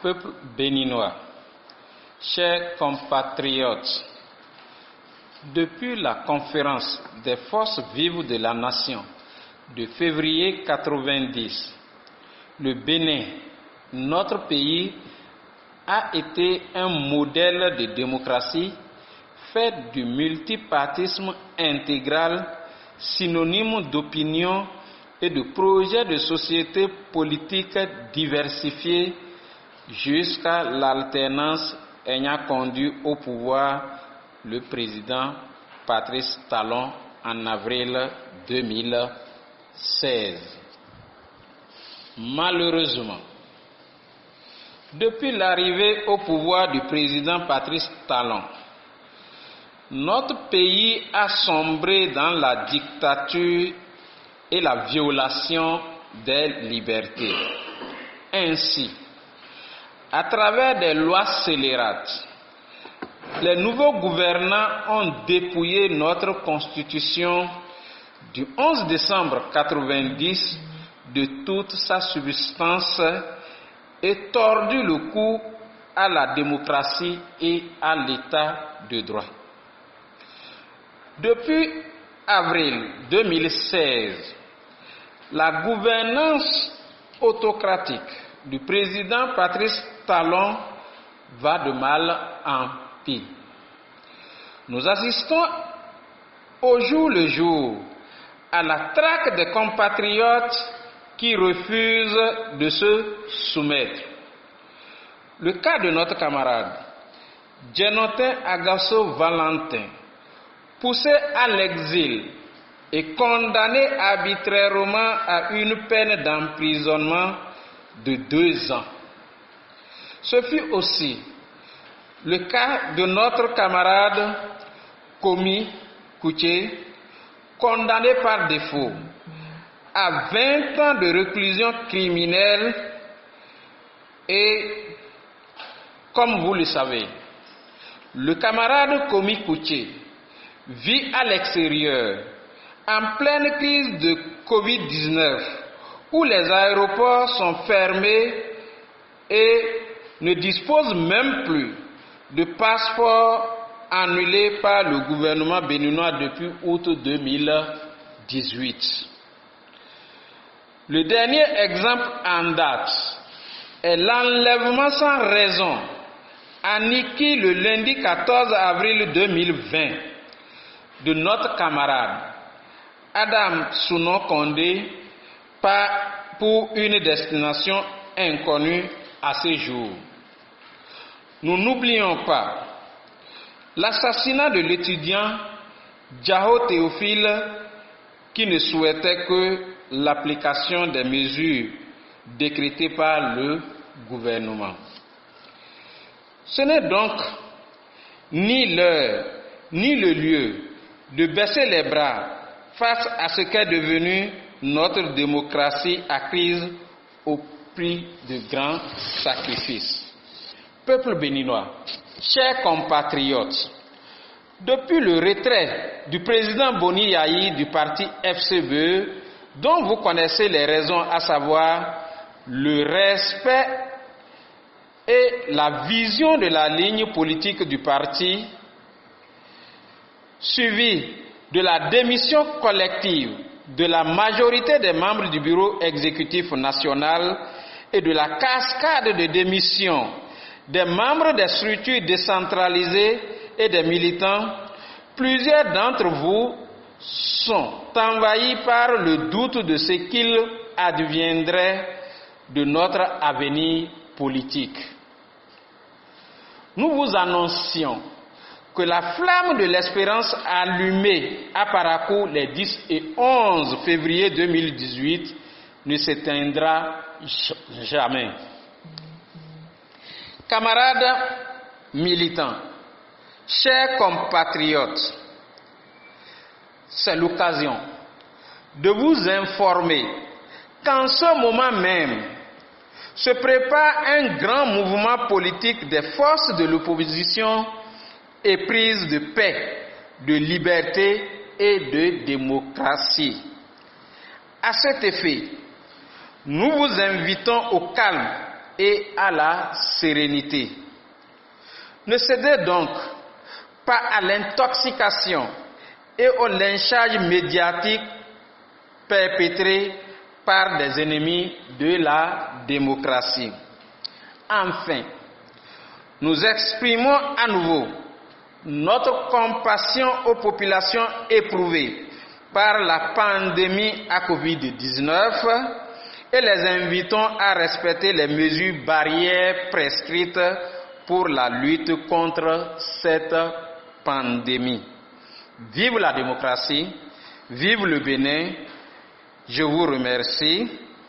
Peuple béninois, chers compatriotes, depuis la conférence des forces vives de la nation de février 90, le Bénin, notre pays, a été un modèle de démocratie fait du multipartisme intégral, synonyme d'opinion et de projets de société politique diversifiés jusqu'à l'alternance ayant conduit au pouvoir le président Patrice Talon en avril 2016. Malheureusement, depuis l'arrivée au pouvoir du président Patrice Talon, notre pays a sombré dans la dictature et la violation des libertés. Ainsi, à travers des lois scélérates, les nouveaux gouvernants ont dépouillé notre Constitution du 11 décembre 1990 de toute sa substance et tordu le cou à la démocratie et à l'état de droit. Depuis avril 2016, la gouvernance autocratique du président Patrice Talon va de mal en pire. Nous assistons au jour le jour à la traque des compatriotes qui refusent de se soumettre. Le cas de notre camarade Djenotin Agasso Valentin, poussé à l'exil et condamné arbitrairement à une peine d'emprisonnement de 2 ans. Ce fut aussi le cas de notre camarade Komi Kouché, condamné par défaut à 20 ans de réclusion criminelle et, comme vous le savez, le camarade Komi Kouché vit à l'extérieur en pleine crise de Covid-19 où les aéroports sont fermés et ne disposent même plus de passeports annulés par le gouvernement béninois depuis août 2018. Le dernier exemple en date est l'enlèvement sans raison à Niki le lundi 14 avril 2020 de notre camarade Adam Sounon Condé pour une destination inconnue à ce jour. Nous n'oublions pas l'assassinat de l'étudiant Djaho Théophile qui ne souhaitait que l'application des mesures décrétées par le gouvernement. Ce n'est donc ni l'heure ni le lieu de baisser les bras face à ce qu'est devenu notre démocratie acquise au prix de grands sacrifices. Peuple béninois, chers compatriotes, depuis le retrait du président Boni Yayi du parti FCBE, dont vous connaissez les raisons, à savoir le respect et la vision de la ligne politique du parti, suivi de la démission collective de la majorité des membres du bureau exécutif national et de la cascade de démissions des membres des structures décentralisées et des militants, plusieurs d'entre vous sont envahis par le doute de ce qu'il adviendrait de notre avenir politique. Nous vous annoncions que la flamme de l'espérance allumée à Parakou les 10 et 11 février 2018 ne s'éteindra jamais. Camarades militants, chers compatriotes, c'est l'occasion de vous informer qu'en ce moment même se prépare un grand mouvement politique des forces de l'opposition éprise de paix, de liberté et de démocratie. À cet effet, nous vous invitons au calme et à la sérénité. Ne cédez donc pas à l'intoxication et au lynchage médiatique perpétré par des ennemis de la démocratie. Enfin, nous exprimons à nouveau notre compassion aux populations éprouvées par la pandémie à Covid-19 et les invitons à respecter les mesures barrières prescrites pour la lutte contre cette pandémie. Vive la démocratie, vive le Bénin, je vous remercie.